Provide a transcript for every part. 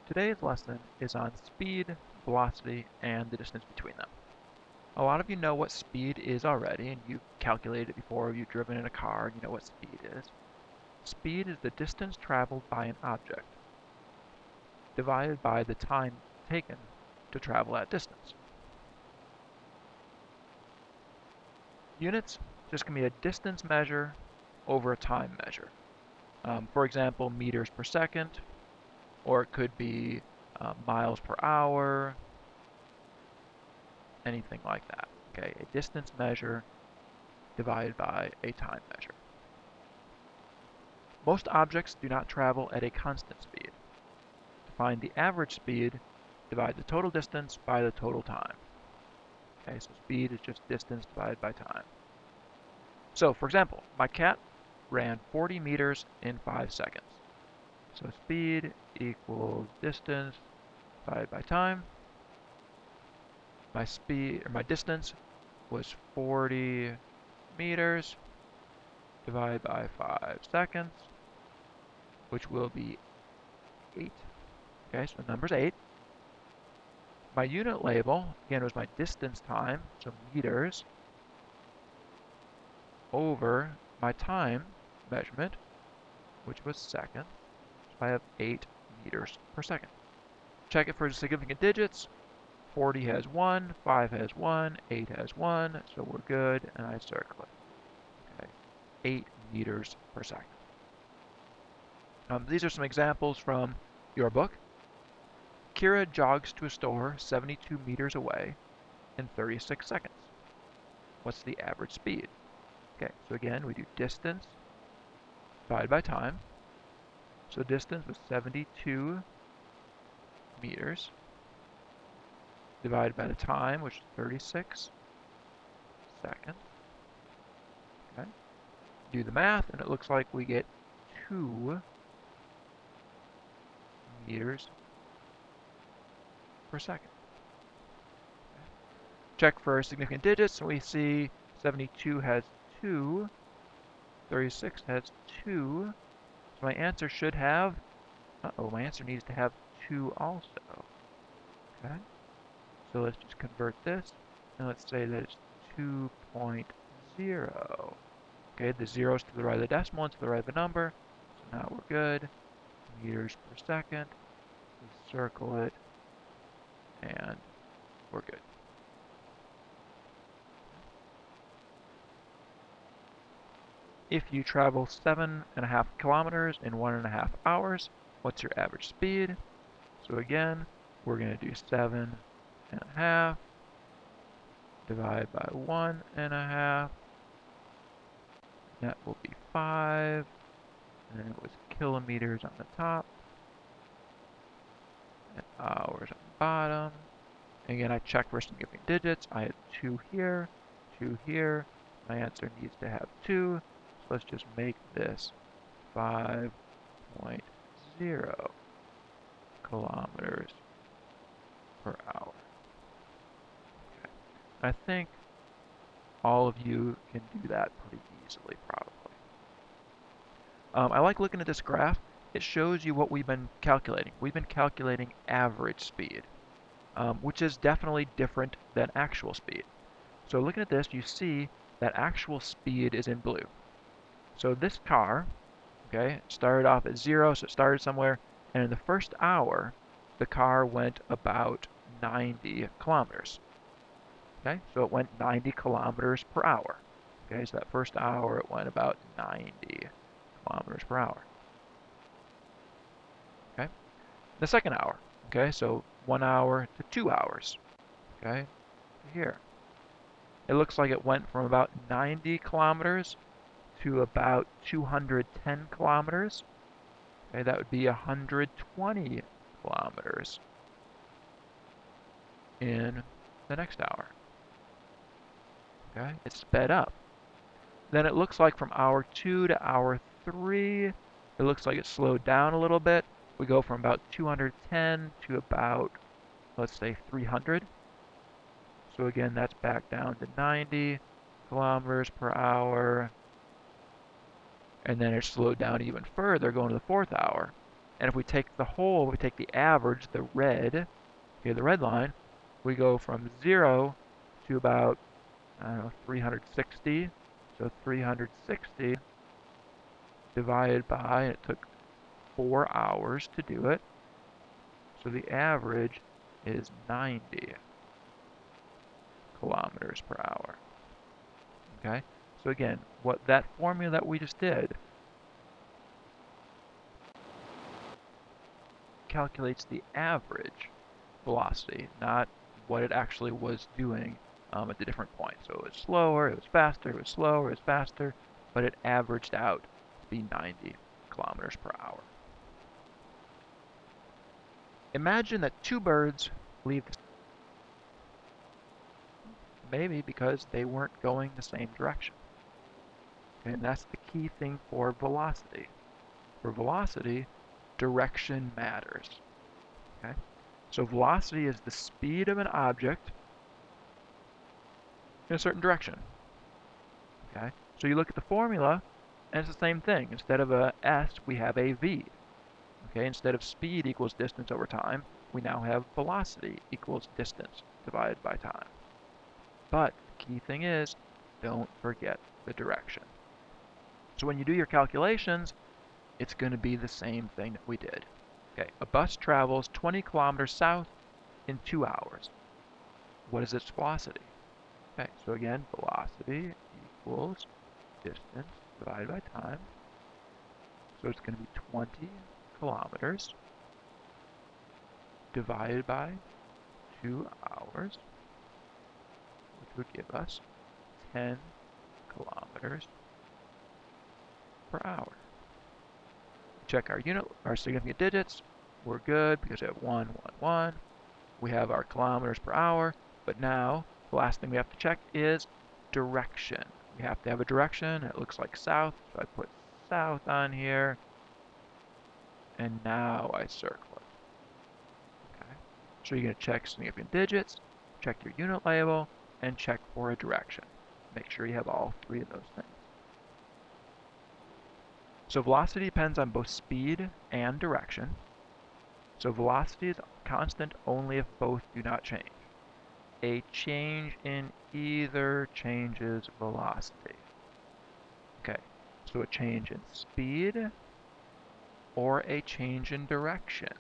Today's lesson is on speed, velocity, and the distance between them. A lot of you know what speed is already, and you've calculated it before, you've driven in a car, and you know what speed is. Speed is the distance traveled by an object, divided by the time taken to travel that distance. Units just can be a distance measure over a time measure. For example, meters per second, or it could be miles per hour, anything like that. Okay, a distance measure divided by a time measure. Most objects do not travel at a constant speed. To find the average speed, divide the total distance by the total time. Okay, so speed is just distance divided by time. So, for example, my cat ran 40 meters in 5 seconds. So speed equals distance divided by time. My distance was 40 meters divided by 5 seconds, which will be 8. Okay, so the number's 8. My unit label, again, was my distance time, so meters, over my time measurement, which was seconds. So I have 8 meters per second. Check it for significant digits. 40 has 1, 5 has 1, 8 has 1, so we're good, and I circle it. Okay, 8 meters per second. These are some examples from your book. Kira jogs to a store 72 meters away in 36 seconds. What's the average speed? Okay, so again, we do distance divided by time. So distance was 72 meters divided by the time, which is 36 seconds. Okay, do the math, and it looks like we get 2 meters per second. Okay. Check for significant digits, and we see 72 has 2, 36 has 2, so my answer should have, my answer needs to have 2 also. Okay, so let's just convert this, and let's say that it's 2.0. Okay, the zero's to the right of the decimal and to the right of the number, so now we're good. Meters per second, we circle it, and we're good. If you travel 7.5 kilometers in 1.5 hours, what's your average speed? So again, we're going to do 7.5 divided by 1.5. That will be 5. And then it was kilometers on the top and hours on the bottom. And again, I check for significant digits. I had 2 here, 2 here. My answer needs to have 2. So let's just make this 5.0 kilometers per hour. Okay. I think all of you can do that pretty easily, probably. I like looking at this graph. It shows you what we've been calculating. We've been calculating average speed, which is definitely different than actual speed. So looking at this, you see that actual speed is in blue. So this car, okay, started off at 0, so it started somewhere, and in the first hour, the car went about 90 kilometers. Okay, so it went 90 kilometers per hour. Okay, so that first hour, it went about 90 kilometers per hour. Okay, the second hour, okay, so 1 hour to 2 hours. Okay, here. It looks like it went from about 90 kilometers to about 210 kilometers. Okay, that would be 120 kilometers in the next hour. Okay, it's sped up. Then it looks like from hour 2 to hour 3, it looks like it slowed down a little bit. We go from about 210 to about, let's say, 300. So again, that's back down to 90 kilometers per hour. And then it slowed down even further going to the fourth hour. And if we take the whole, we take the average, the red, okay, the red line, we go from 0 to about, I don't know, 360. So 360 divided by, and it took 4 hours to do it. So the average is 90 kilometers per hour. Okay? So again, what that formula that we just did calculates the average velocity, not what it actually was doing at the different points. So it was slower, it was faster, it was slower, it was faster, but it averaged out to be 90 kilometers per hour. Imagine that two birds leave the maybe because they weren't going the same direction. Okay, and that's the key thing for velocity. For velocity, direction matters. Okay? So velocity is the speed of an object in a certain direction. Okay? So you look at the formula, and it's the same thing. Instead of a s, we have a v. Okay? Instead of speed equals distance over time, we now have velocity equals distance divided by time. But the key thing is, don't forget the direction. So when you do your calculations, it's going to be the same thing that we did. Okay, a bus travels 20 kilometers south in 2 hours. What is its velocity? Okay, so again, velocity equals distance divided by time. So it's going to be 20 kilometers divided by 2 hours, which would give us 10 kilometers per hour. Check our unit, our significant digits. We're good because we have 1, 1, 1. We have our kilometers per hour, but now the last thing we have to check is direction. We have to have a direction. It looks like south, so I put south on here, and now I circle it. Okay. So you're going to check significant digits, check your unit label, and check for a direction. Make sure you have all three of those things. So velocity depends on both speed and direction. So velocity is constant only if both do not change. A change in either changes velocity. Okay, so a change in speed or a change in direction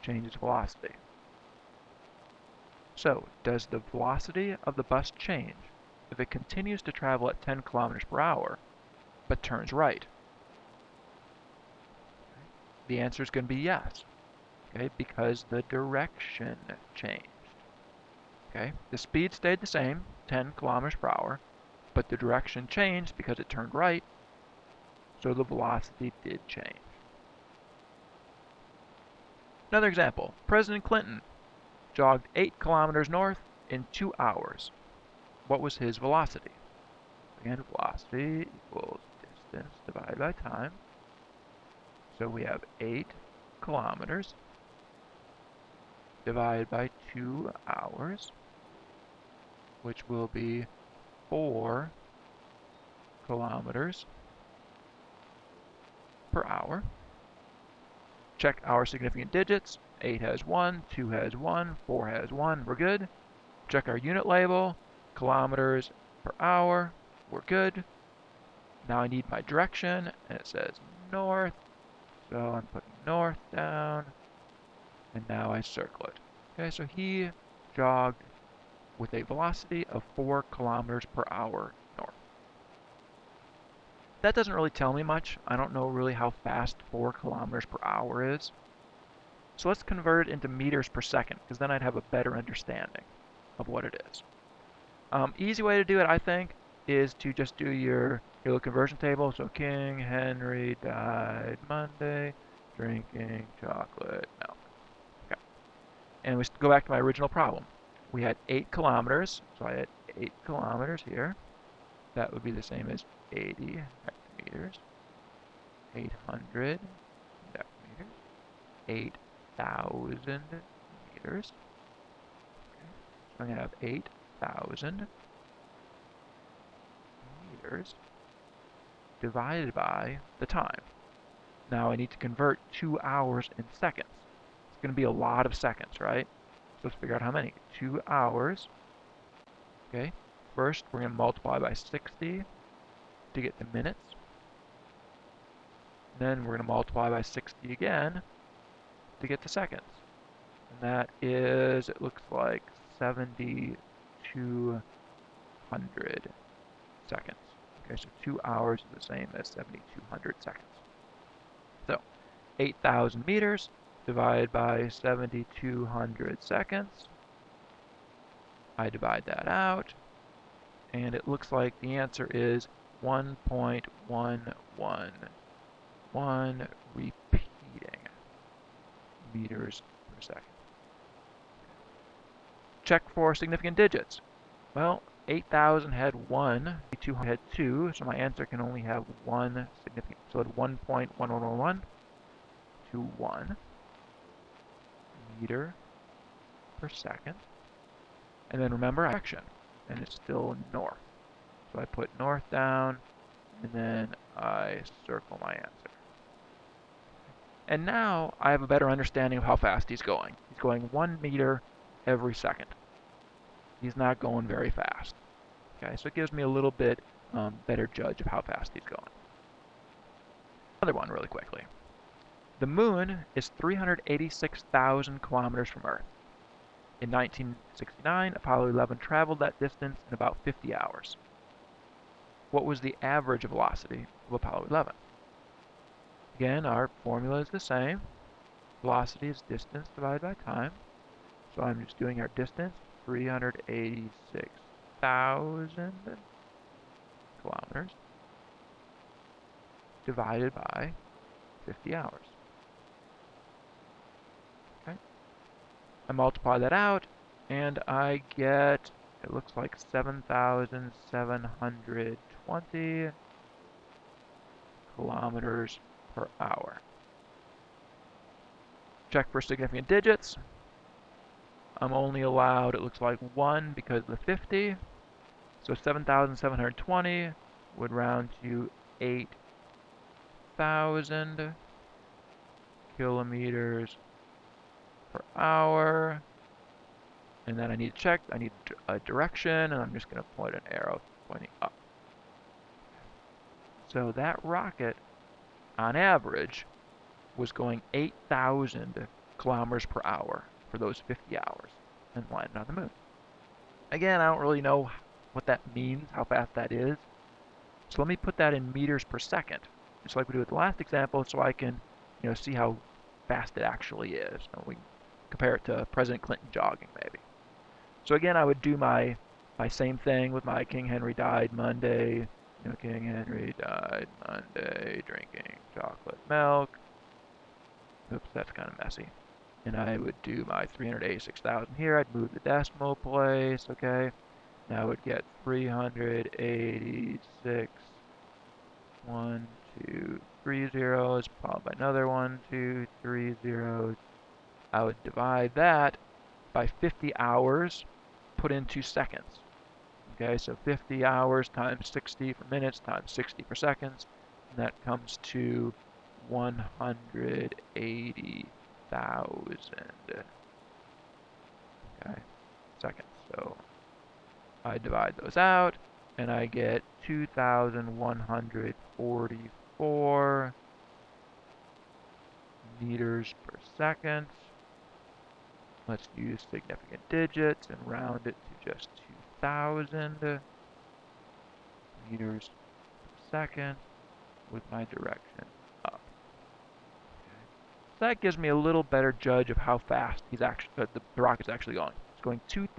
changes velocity. So, does the velocity of the bus change if it continues to travel at 10 kilometers per hour but turns right? The answer is going to be yes, okay, because the direction changed. Okay, the speed stayed the same, 10 kilometers per hour, but the direction changed because it turned right, so the velocity did change. Another example, President Clinton jogged 8 kilometers north in 2 hours. What was his velocity? Again, velocity equals distance divided by time. So we have 8 kilometers divided by 2 hours, which will be 4 kilometers per hour. Check our significant digits. 8 has 1, 2 has 1, 4 has 1, we're good. Check our unit label, kilometers per hour, we're good. Now I need my direction, and it says north, so I'm putting north down, and now I circle it. Okay, so he jogged with a velocity of 4 kilometers per hour north. That doesn't really tell me much. I don't know really how fast 4 kilometers per hour is. So let's convert it into meters per second, because then I'd have a better understanding of what it is. Easy way to do it, I think, is to just do your little conversion table. So King Henry died Monday, drinking chocolate milk. Okay. And we go back to my original problem. We had 8 kilometers, so I had 8 kilometers here. That would be the same as 80 hectometers, 800 hectometers, 8,000 meters. Okay. So I'm going to have 8,000 meters divided by the time. Now I need to convert 2 hours in seconds. It's going to be a lot of seconds, right? So let's figure out how many. 2 hours. Okay. First, we're going to multiply by 60 to get the minutes. Then we're going to multiply by 60 again to get the seconds. And that is, it looks like 7,200 seconds. Okay, so 2 hours is the same as 7,200 seconds. So 8,000 meters divided by 7,200 seconds. I divide that out, and it looks like the answer is 1.111 repeating meters per second. Check for significant digits. Well, 8,000 had 1, 200 had 2, so my answer can only have one significant. So at 1.1111 to 1 meter per second. And then remember action, and it's still north. So I put north down, and then I circle my answer. And now I have a better understanding of how fast he's going. He's going 1 meter every second. He's not going very fast. Okay, so it gives me a little bit better judge of how fast he's going. Another one really quickly. The moon is 386,000 kilometers from Earth. In 1969, Apollo 11 traveled that distance in about 50 hours. What was the average velocity of Apollo 11? Again, our formula is the same. Velocity is distance divided by time. So I'm just doing our distance, 386,000 kilometers divided by 50 hours. Okay. I multiply that out, and I get, it looks like 7,720 kilometers per hour. Check for significant digits. I'm only allowed, it looks like 1 because of the 50. So 7,720 would round to 8,000 kilometers per hour. And then I need to check, I need a direction, and I'm just going to point an arrow pointing up. So that rocket, on average, was going 8,000 kilometers per hour for those 50 hours and landed on the moon. Again, I don't really know what that means, how fast that is. So let me put that in meters per second, just like we did with the last example, so I can, see how fast it actually is. So we compare it to President Clinton jogging, maybe. So again, I would do my same thing with my King Henry died Monday. King Henry died Monday, drinking chocolate milk. Oops, that's kind of messy. And I would do my 386,000 here. I'd move the decimal place, okay? Now I would get 386, 1, 2, 3 zeros, followed by another 1, 2, 3 zeros. I would divide that by 50 hours, put into seconds. Okay, so 50 hours times 60 for minutes times 60 for seconds, and that comes to 180,000 seconds. So I divide those out, and I get 2,144 meters per second. Let's use significant digits and round it to just 2,000 meters per second with my direction up. Okay. So that gives me a little better judge of how fast the rocket's actually going. It's going 2,000